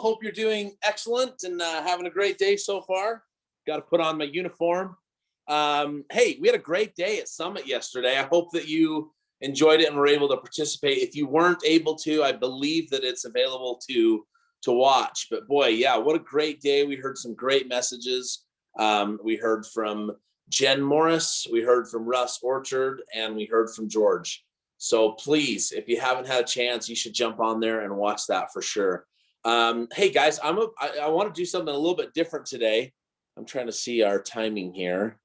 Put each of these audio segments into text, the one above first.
Hope you're doing excellent and having a great day so far. Got to put on my uniform. Hey, we had a great day at Summit yesterday. I hope that you enjoyed it and were able to participate. If you weren't able to, I believe that it's available to watch. But boy, yeah, what a great day. We heard some great messages. We heard from Jen Morris, we heard from Russ Orchard, and we heard from George. So please, if you haven't had a chance, you should jump on there and watch that for sure. Hey guys, I want to do something a little bit different today. I'm trying to see our timing here.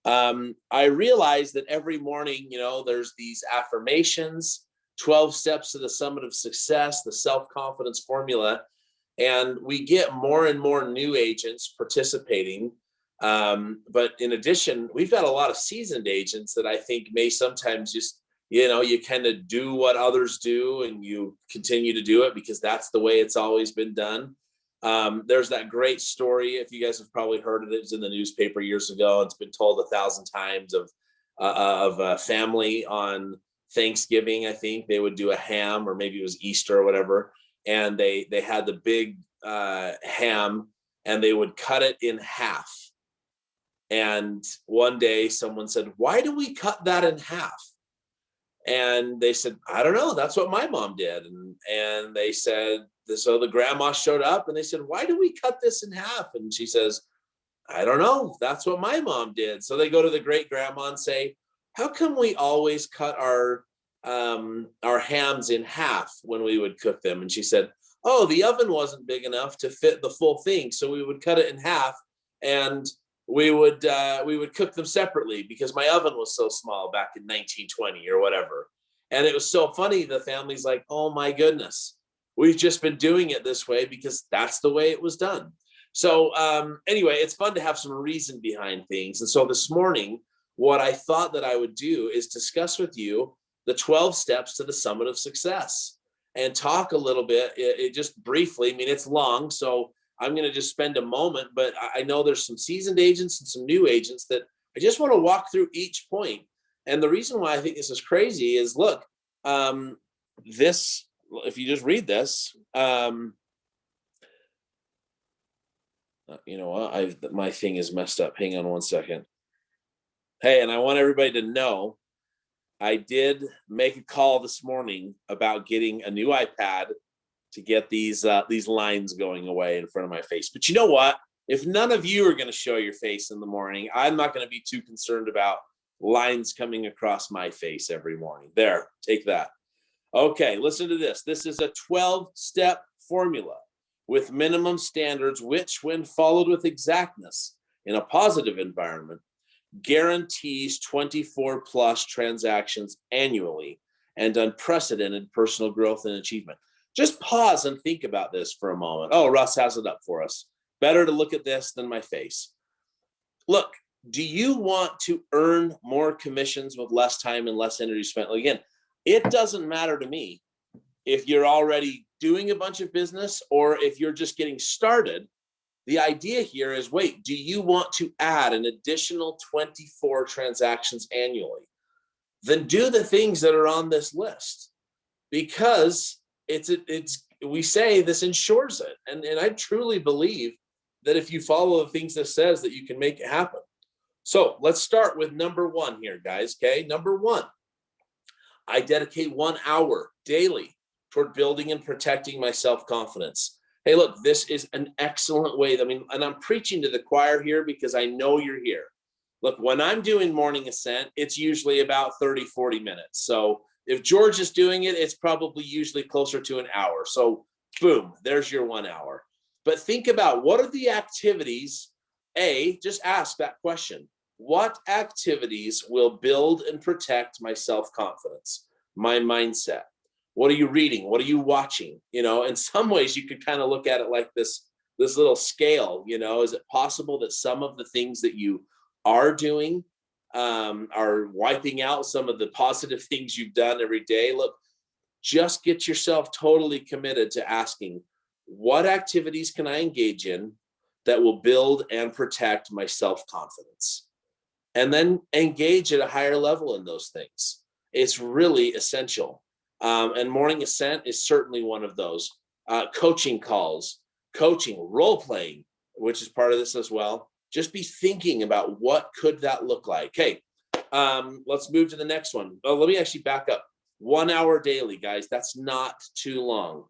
I realize that every morning, there's these affirmations, 12 steps to the summit of success, the self-confidence formula, and we get more and more new agents participating. But in addition, we've got a lot of seasoned agents that I think may sometimes just, you kind of do what others do and you continue to do it because that's the way it's always been done. There's that great story, if you guys have probably heard it, it was in the newspaper years ago. It's been told 1,000 times of a family on Thanksgiving. I think they would do a ham, or maybe it was Easter or whatever. And they had the big ham and they would cut it in half. And one day someone said, "Why do we cut that in half?" And they said, "I don't know. That's what my mom did." And they said, so the grandma showed up and they said, "Why do we cut this in half?" And she says, "I don't know. That's what my mom did." So they go to the great grandma and say, "How come we always cut our hams in half when we would cook them?" And she said, "Oh, the oven wasn't big enough to fit the full thing. So we would cut it in half and we would cook them separately because my oven was so small back in 1920 or whatever." And it was so funny. The family's like, "Oh my goodness, we've just been doing it this way because that's the way it was done." So anyway, it's fun to have some reason behind things. And so this morning, what I thought that I would do is discuss with you the 12 steps to the summit of success and talk a little bit, it just briefly. I mean, it's long, so I'm going to just spend a moment, but I know there's some seasoned agents and some new agents that I just want to walk through each point. And the reason why I think this is crazy is, look, this, if you just read this, you know what, my thing is messed up. Hang on one second. Hey, and I want everybody to know, I did make a call this morning about getting a new iPad to get these lines going away in front of my face. But you know what? If none of you are going to show your face in the morning, I'm not going to be too concerned about lines coming across my face every morning. There, take that. Okay, listen to this. This is a 12-step formula with minimum standards, which, when followed with exactness in a positive environment, guarantees 24 plus transactions annually and unprecedented personal growth and achievement. Just pause and think about this for a moment. Oh, Russ has it up for us. Better to look at this than my face. Look, do you want to earn more commissions with less time and less energy spent? Again, it doesn't matter to me if you're already doing a bunch of business or if you're just getting started. The idea here is, wait, do you want to add an additional 24 transactions annually? Then do the things that are on this list, because we say this ensures it. And I truly believe that if you follow the things that says, that you can make it happen. So let's start with number one here, guys. Okay. Number one, I dedicate 1 hour daily toward building and protecting my self-confidence. Hey, look, this is an excellent way. And I'm preaching to the choir here because I know you're here. Look, when I'm doing morning Ascent, it's usually about 30, 40 minutes. So if George is doing it, it's probably usually closer to an hour. So boom, there's your 1 hour. But think about, what are the activities? Just ask that question. What activities will build and protect my self-confidence, my mindset? What are you reading? What are you watching? In some ways you could kind of look at it like this little scale. Is it possible that some of the things that you are doing are wiping out some of the positive things you've done every day? Look, just get yourself totally committed to asking, what activities can I engage in that will build and protect my self-confidence? And then engage at a higher level in those things. It's really essential. And morning Ascent is certainly one of those. Coaching calls, coaching, role playing, which is part of this as well. Just be thinking about what could that look like. Okay, let's move to the next one. Oh, let me actually back up. 1 hour daily, guys. That's not too long.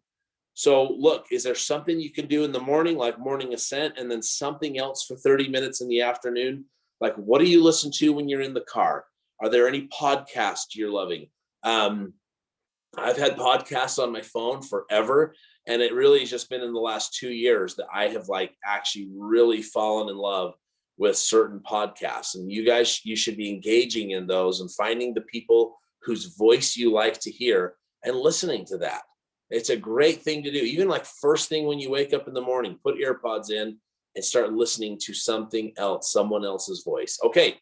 So look, is there something you can do in the morning, like morning ascent, and then something else for 30 minutes in the afternoon? Like, what do you listen to when you're in the car? Are there any podcasts you're loving? I've had podcasts on my phone forever, and it really has just been in the last 2 years that I have like actually really fallen in love with certain podcasts. And you guys, you should be engaging in those and finding the people whose voice you like to hear and listening to that. It's a great thing to do. Even like first thing when you wake up in the morning, put earpods in and start listening to something else, someone else's voice. Okay,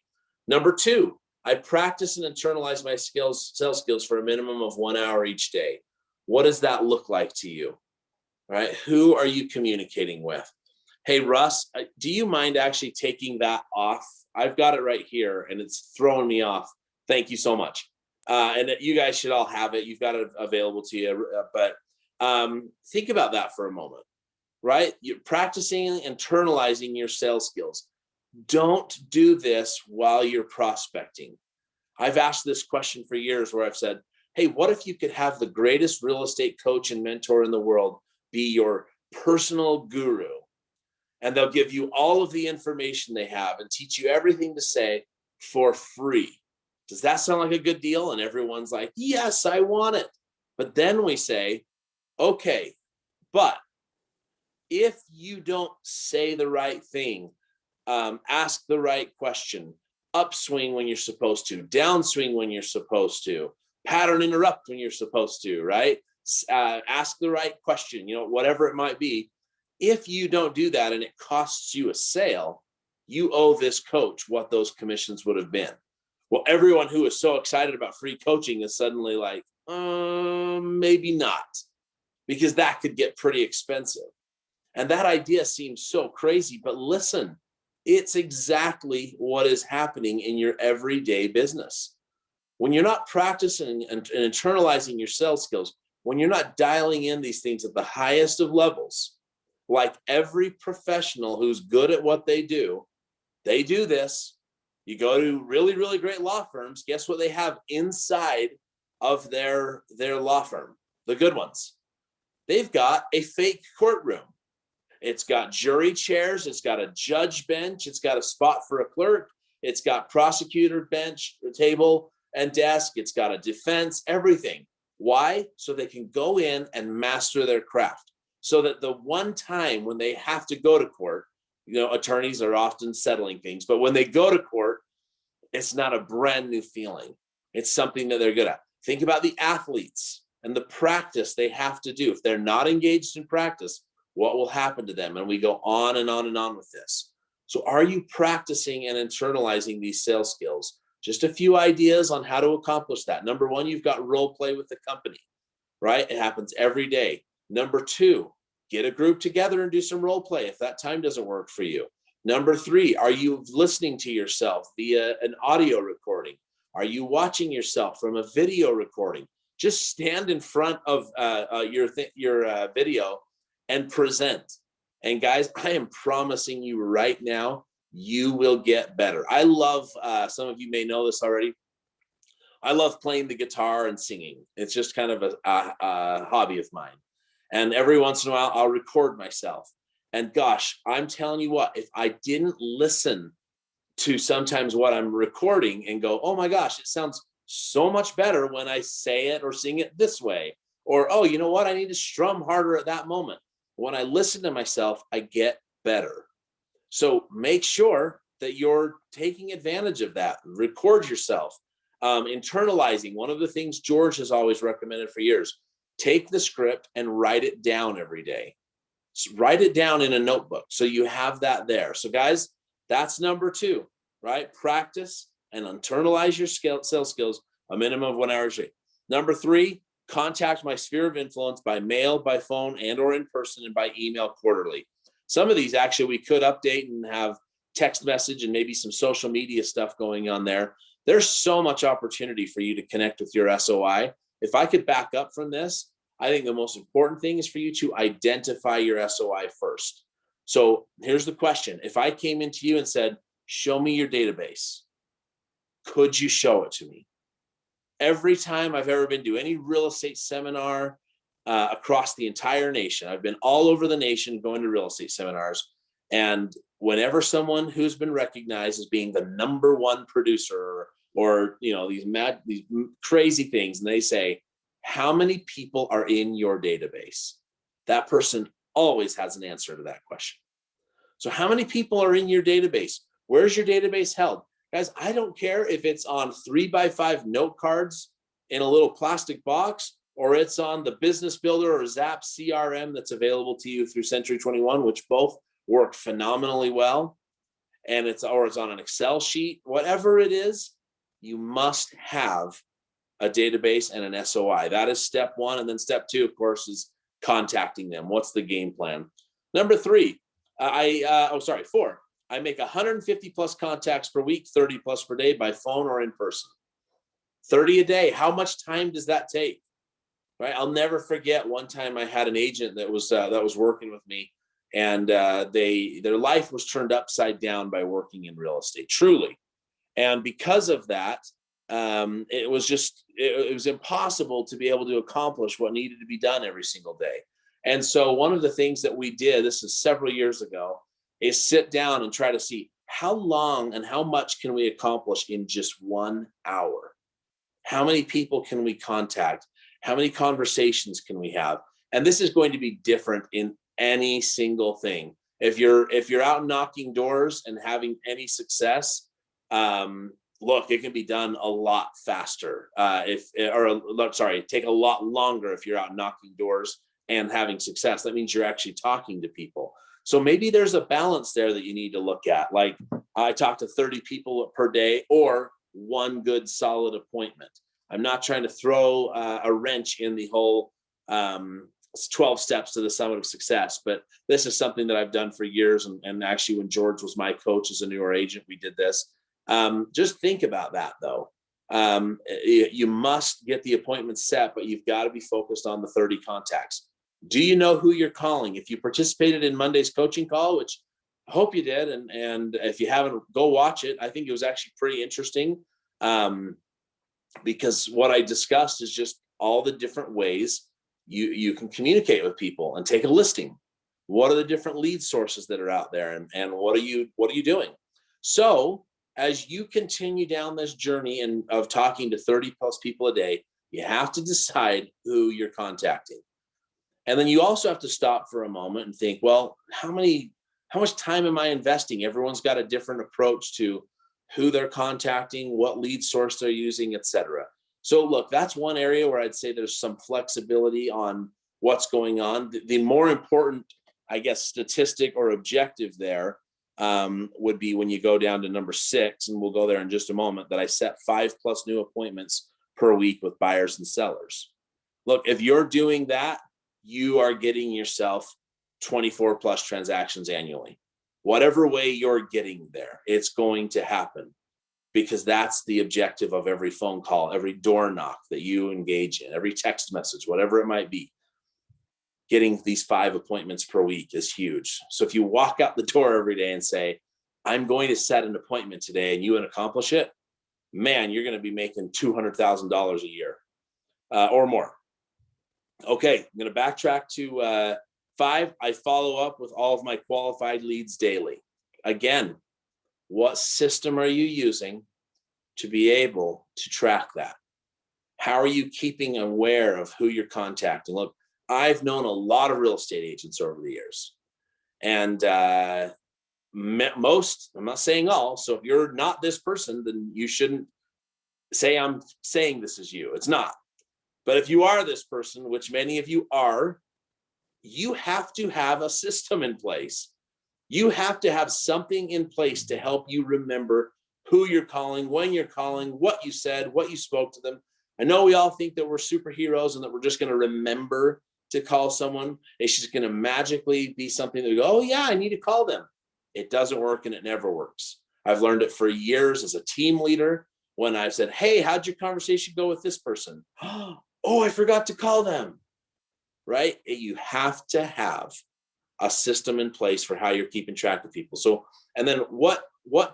number 2, I practice and internalize my sales skills for a minimum of 1 hour each day. What does that look like to you? Right? Who are you communicating with? Hey, Russ, do you mind actually taking that off? I've got it right here and it's throwing me off. Thank you so much. And you guys should all have it. You've got it available to you. But think about that for a moment, right? You're practicing and internalizing your sales skills. Don't do this while you're prospecting. I've asked this question for years where I've said, hey, what if you could have the greatest real estate coach and mentor in the world be your personal guru? And they'll give you all of the information they have and teach you everything to say for free. Does that sound like a good deal? And everyone's like, yes, I want it. But then we say, okay, but if you don't say the right thing, ask the right question, upswing when you're supposed to, downswing when you're supposed to, pattern interrupt when you're supposed to, right? Ask the right question, whatever it might be. If you don't do that and it costs you a sale, you owe this coach what those commissions would have been. Well, everyone who is so excited about free coaching is suddenly like, maybe not, because that could get pretty expensive. And that idea seems so crazy, but listen, it's exactly what is happening in your everyday business. When you're not practicing and internalizing your sales skills, when you're not dialing in these things at the highest of levels, like every professional who's good at what they do this. You go to really, really great law firms, guess what they have inside of their law firm? The good ones. They've got a fake courtroom. It's got jury chairs. It's got a judge bench. It's got a spot for a clerk. It's got prosecutor bench, table, and desk. It's got a defense, everything. Why? So they can go in and master their craft. So that the one time when they have to go to court, attorneys are often settling things, but when they go to court, it's not a brand new feeling. It's something that they're good at. Think about the athletes and the practice they have to do. If they're not engaged in practice, what will happen to them? And we go on and on and on with this. So are you practicing and internalizing these sales skills? Just a few ideas on how to accomplish that. Number 1, you've got role play with the company, right? It happens every day. Number 2, get a group together and do some role play if that time doesn't work for you. Number 3, are you listening to yourself via an audio recording? Are you watching yourself from a video recording? Just stand in front of your video and present. And guys, I am promising you right now, you will get better. I love, some of you may know this already, I love playing the guitar and singing. It's just kind of a hobby of mine. And every once in a while, I'll record myself. And gosh, I'm telling you what, if I didn't listen to sometimes what I'm recording and go, oh my gosh, it sounds so much better when I say it or sing it this way. Or, oh, you know what, I need to strum harder at that moment. When I listen to myself, I get better. So make sure that you're taking advantage of that. Record yourself. Internalizing, one of the things George has always recommended for years, take the script and write it down every day. So write it down in a notebook so you have that there. So guys, that's number 2, right? Practice and internalize your sales skills a minimum of 1 hour a day. Number 3, contact my sphere of influence by mail, by phone, and or in person, and by email quarterly. Some of these actually we could update and have text message and maybe some social media stuff going on there. There's so much opportunity for you to connect with your SOI. If I could back up from this, I think the most important thing is for you to identify your SOI first. So here's the question. If I came into you and said, show me your database, could you show it to me? Every time I've ever been to any real estate seminar across the entire nation, I've been all over the nation going to real estate seminars. And whenever someone who's been recognized as being the #1 producer or these crazy things, and they say, how many people are in your database? That person always has an answer to that question. So how many people are in your database? Where's your database held? Guys, I don't care if it's on 3x5 note cards in a little plastic box, or it's on the Business Builder or Zap CRM that's available to you through Century 21, which both work phenomenally well. And it's on an Excel sheet, whatever it is, you must have a database and an SOI. That is step one. And then step two, of course, is contacting them. What's the game plan? Number three, four. I make 150 plus contacts per week, 30 plus per day by phone or in person. 30 a day. How much time does that take? Right? I'll never forget one time I had an agent that was working with me, and their life was turned upside down by working in real estate, truly. And because of that, it was impossible to be able to accomplish what needed to be done every single day. And so one of the things that we did, this is several years ago, is sit down and try to see how long and how much can we accomplish in just 1 hour? How many people can we contact? How many conversations can we have? And this is going to be different in any single thing. If you're out knocking doors and having any success, look, it can be done a lot faster. Take a lot longer if you're out knocking doors and having success. That means you're actually talking to people. So maybe there's a balance there that you need to look at. Like, I talk to 30 people per day, or one good solid appointment. I'm not trying to throw a wrench in the whole 12 steps to the summit of success, but this is something that I've done for years. And actually, when George was my coach as a newer agent, we did this. Just think about that, though. You must get the appointment set, but you've got to be focused on the 30 contacts. Do you know who you're calling? If you participated in Monday's coaching call, which I hope you did, and if you haven't, go watch it. I think it was actually pretty interesting, because what I discussed is just all the different ways you can communicate with people and take a listing. What are the different lead sources that are out there, and what are you doing? So as you continue down this journey of talking to 30 plus people a day, you have to decide who you're contacting. And then you also have to stop for a moment and think, well, how much time am I investing? Everyone's got a different approach to who they're contacting, what lead source they're using, etc. So look, that's one area where I'd say there's some flexibility on what's going on. The more important, I guess, statistic or objective there would be when you go down to number 6, and we'll go there in just a moment, that I set 5+ new appointments per week with buyers and sellers. Look, if you're doing that, you are getting yourself 24+ transactions annually. Whatever way you're getting there, it's going to happen, because that's the objective of every phone call, every door knock that you engage in, every text message, whatever it might be. Getting these 5 appointments per week is huge. So if you walk out the door every day and say, I'm going to set an appointment today, and you would accomplish it, man, you're going to be making $200,000 a year or more. Okay, I'm going to backtrack to 5. I follow up with all of my qualified leads daily. Again, what system are you using to be able to track that? How are you keeping aware of who you're contacting? Look, I've known a lot of real estate agents over the years, and most, I'm not saying all, so if you're not this person, then you shouldn't say I'm saying this is you. It's not. But if you are this person, which many of you are, you have to have a system in place. You have to have something in place to help you remember who you're calling, when you're calling, what you said, what you spoke to them. I know we all think that we're superheroes and that we're just going to remember to call someone. It's just going to magically be something that we go, oh yeah, I need to call them. It doesn't work, and it never works. I've learned it for years as a team leader when I've said, hey, how'd your conversation go with this person? Oh, I forgot to call them. right? You have to have a system in place for how you're keeping track of people. So, and then what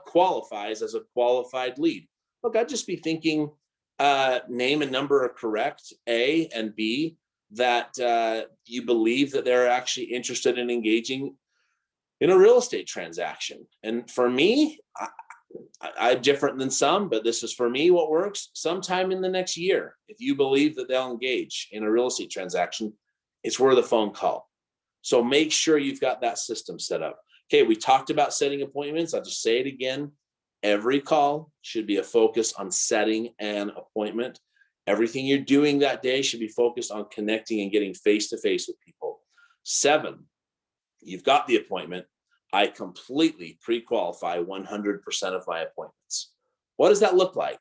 qualifies as a qualified lead? Look, I'd just be thinking, name and number are correct, A, and B, that you believe that they're actually interested in engaging in a real estate transaction. And for me, I'm different than some, but this is for me what works. Sometime in the next year, if you believe that they'll engage in a real estate transaction, it's worth a phone call. So make sure you've got that system set up. Okay, we talked about setting appointments. I'll just say it again. Every call should be a focus on setting an appointment. Everything you're doing that day should be focused on connecting and getting face-to-face with people. 7, you've got the appointment. I completely pre-qualify 100% of my appointments. What does that look like?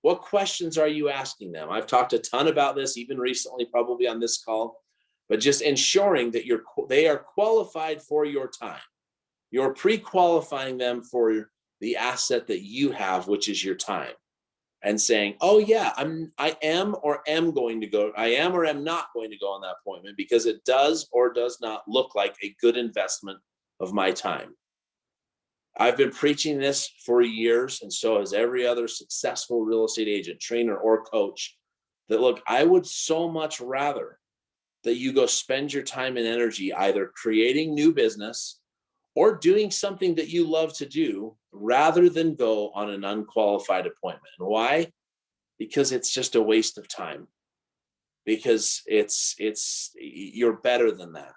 What questions are you asking them? I've talked a ton about this, even recently, probably on this call, but just ensuring that they are qualified for your time. You're pre-qualifying them for the asset that you have, which is your time, and saying, oh yeah, I am or am not going to go on that appointment because it does or does not look like a good investment of my time. I've been preaching this for years, and so has every other successful real estate agent, trainer, or coach, that look, I would so much rather that you go spend your time and energy either creating new business or doing something that you love to do rather than go on an unqualified appointment. And why? Because it's just a waste of time. Because you're better than that.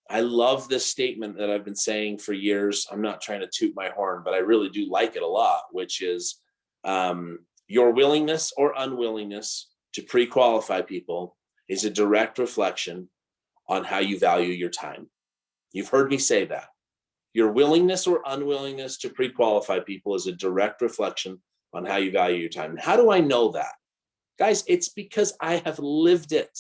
I love this statement that I've been saying for years. I'm not trying to toot my horn, but I really do like it a lot, which is your willingness or unwillingness to pre-qualify people is a direct reflection on how you value your time. You've heard me say that. Your willingness or unwillingness to pre-qualify people is a direct reflection on how you value your time. And how do I know that? Guys, it's because I have lived it.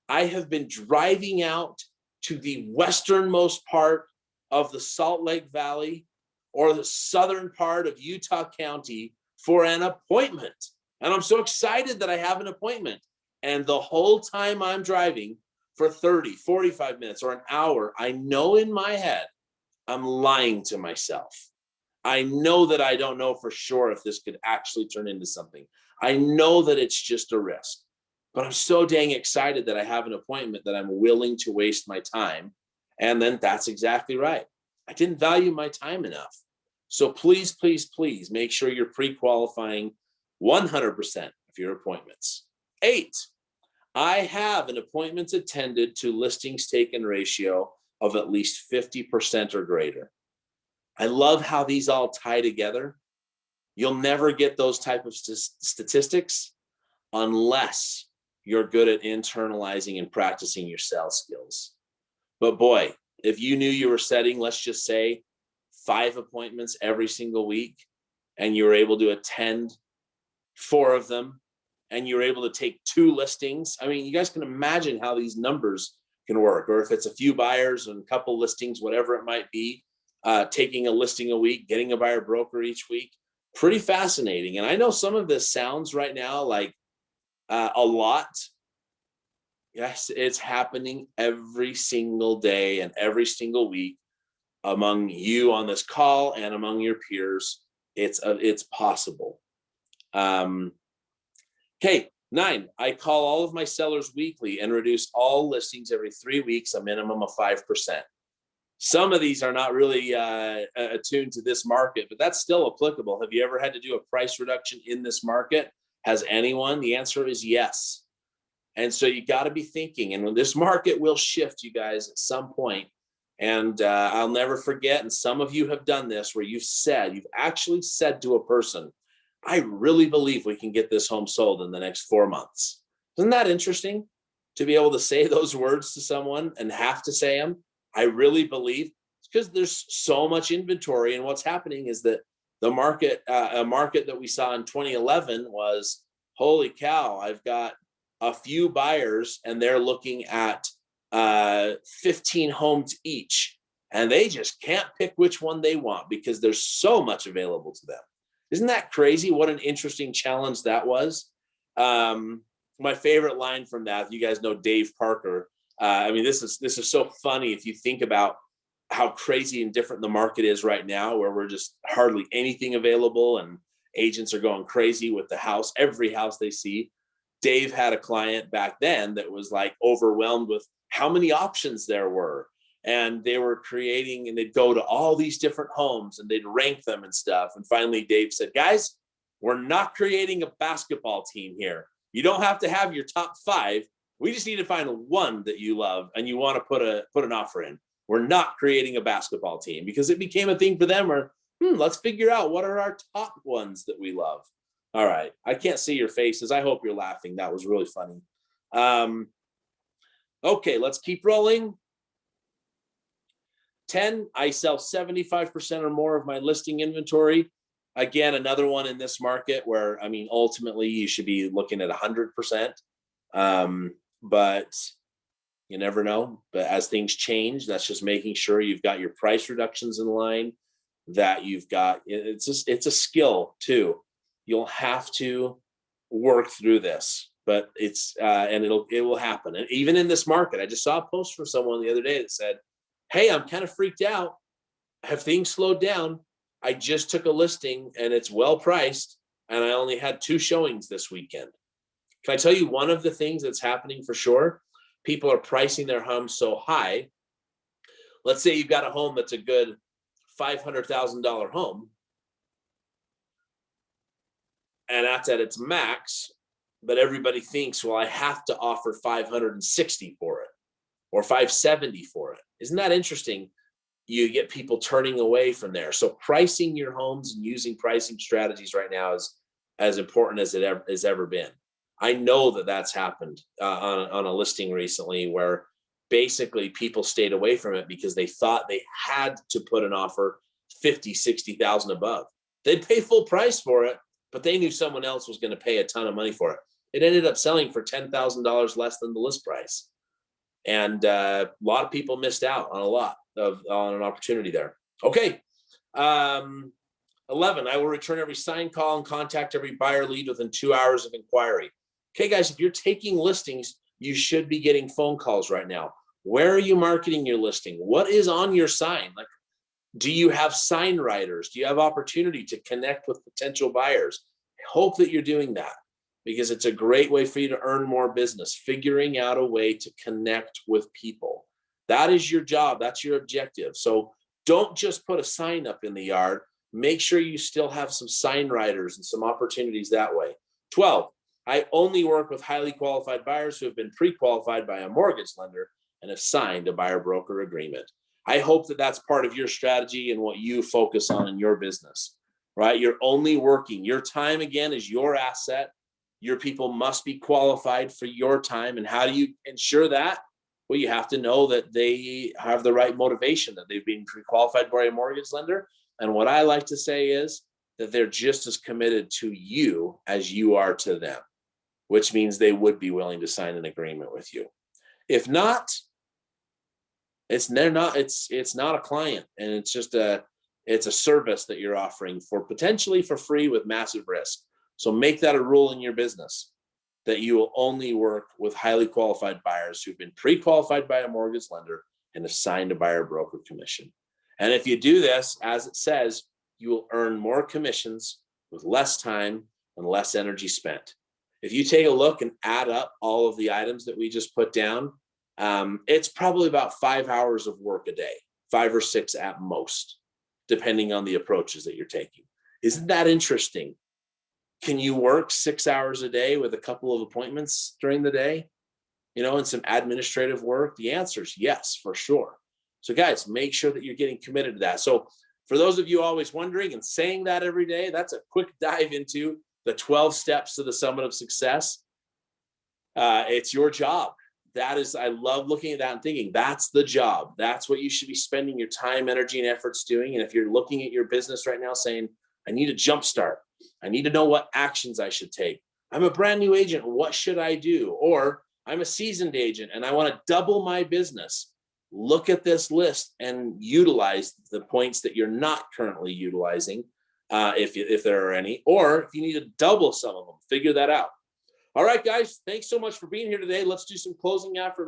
I have been driving out to the westernmost part of the Salt Lake Valley or the southern part of Utah County for an appointment. And I'm so excited that I have an appointment. And the whole time I'm driving for 30, 45 minutes or an hour, I know in my head, I'm lying to myself. I know that I don't know for sure if this could actually turn into something. I know that it's just a risk, but I'm so dang excited that I have an appointment that I'm willing to waste my time. And then that's exactly right. I didn't value my time enough. So please, please, please make sure you're pre-qualifying 100% of your appointments. 8, I have an appointments attended to listings taken ratio of at least 50% or greater. I love how these all tie together. You'll never get those type of statistics unless you're good at internalizing and practicing your sales skills. But boy, if you knew you were setting, let's just say 5 appointments every single week, and you were able to attend 4 of them, and you're able to take 2 listings. I mean, you guys can imagine how these numbers can work, or if it's a few buyers and a couple listings, whatever it might be, taking a listing a week, getting a buyer broker each week. Pretty fascinating. And I know some of this sounds right now like a lot. Yes, it's happening every single day and every single week among you on this call and among your peers. It's possible. Okay, 9, I call all of my sellers weekly and reduce all listings every 3 weeks, a minimum of 5%. Some of these are not really attuned to this market, but that's still applicable. Have you ever had to do a price reduction in this market? Has anyone? The answer is yes. And so you got to be thinking, and when this market will shift, you guys, at some point, and I'll never forget, and some of you have done this, where you've actually said to a person, I really believe we can get this home sold in the next 4 months. Isn't that interesting to be able to say those words to someone and have to say them? I really believe, it's because there's so much inventory. And what's happening is that the market, a market that we saw in 2011 was, holy cow, I've got a few buyers and they're looking at 15 homes each. And they just can't pick which one they want because there's so much available to them. Isn't that crazy? What an interesting challenge that was. My favorite line from that, you guys know Dave Parker, I mean, this is so funny if you think about how crazy and different the market is right now, where we're just hardly anything available and agents are going crazy with the house, every house they see. Dave had a client back then that was like overwhelmed with how many options there were. And they were creating, and they'd go to all these different homes and they'd rank them and stuff. And finally, Dave said, guys, we're not creating a basketball team here. You don't have to have your top 5. We just need to find one that you love and you want to put an offer in. We're not creating a basketball team, because it became a thing for them where, let's figure out what are our top ones that we love. All right. I can't see your faces. I hope you're laughing. That was really funny. Okay, let's keep rolling. 10, I sell 75% or more of my listing inventory. Again, another one in this market where, I mean, ultimately you should be looking at 100%. But you never know. But as things change, that's just making sure you've got your price reductions in line, that you've got, it's a skill too. You'll have to work through this, but and it will happen. And even in this market, I just saw a post from someone the other day that said, hey, I'm kind of freaked out. Have things slowed down? I just took a listing and it's well priced, and I only had 2 showings this weekend. Can I tell you one of the things that's happening for sure? People are pricing their homes so high. Let's say you've got a home that's a good $500,000 home, and that's at its max, but everybody thinks, well, I have to offer 560 for it or 570 for it. Isn't that interesting? You get people turning away from there. So pricing your homes and using pricing strategies right now is as important as it has ever been. I know that that's happened on a listing recently, where basically people stayed away from it because they thought they had to put an offer 50, 60,000 above. They'd pay full price for it, but they knew someone else was going to pay a ton of money for it. It ended up selling for $10,000 less than the list price. And a lot of people missed out on on an opportunity there. Okay. 11, I will return every signed call and contact every buyer lead within 2 hours of inquiry. Okay, guys, if you're taking listings, you should be getting phone calls right now. Where are you marketing your listing? What is on your sign? Like, do you have sign writers? Do you have opportunity to connect with potential buyers? I hope that you're doing that, because it's a great way for you to earn more business, figuring out a way to connect with people. That is your job. That's your objective. So don't just put a sign up in the yard. Make sure you still have some sign writers and some opportunities that way. 12, I only work with highly qualified buyers who have been pre-qualified by a mortgage lender and have signed a buyer broker agreement. I hope that that's part of your strategy and what you focus on in your business, right? You're only working. Your time, again, is your asset. Your people must be qualified for your time. And how do you ensure that? Well, you have to know that they have the right motivation, that they've been pre-qualified by a mortgage lender. And what I like to say is that they're just as committed to you as you are to them, which means they would be willing to sign an agreement with you. If not, it's not a client, and it's just it's a service that you're offering for potentially for free with massive risk. So make that a rule in your business, that you will only work with highly qualified buyers who've been pre-qualified by a mortgage lender and have signed a buyer broker commission. And if you do this, as it says, you will earn more commissions with less time and less energy spent. If you take a look and add up all of the items that we just put down, it's probably about 5 hours of work a day, 5 or 6 at most, depending on the approaches that you're taking. Isn't that interesting? Can you work 6 hours a day with a couple of appointments during the day, and some administrative work? The answer is yes, for sure. So guys, make sure that you're getting committed to that. So for those of you always wondering and saying that every day, that's a quick dive into the 12 steps to the summit of success. It's your job. I love looking at that and thinking that's the job. That's what you should be spending your time, energy, and efforts doing. And if you're looking at your business right now saying, I need a jump start, I need to know what actions I should take. I'm a brand new agent. What should I do? Or I'm a seasoned agent and I want to double my business. Look at this list and utilize the points that you're not currently utilizing, if there are any, or if you need to double some of them, figure that out. All right, guys, thanks so much for being here today. Let's do some closing affirmations.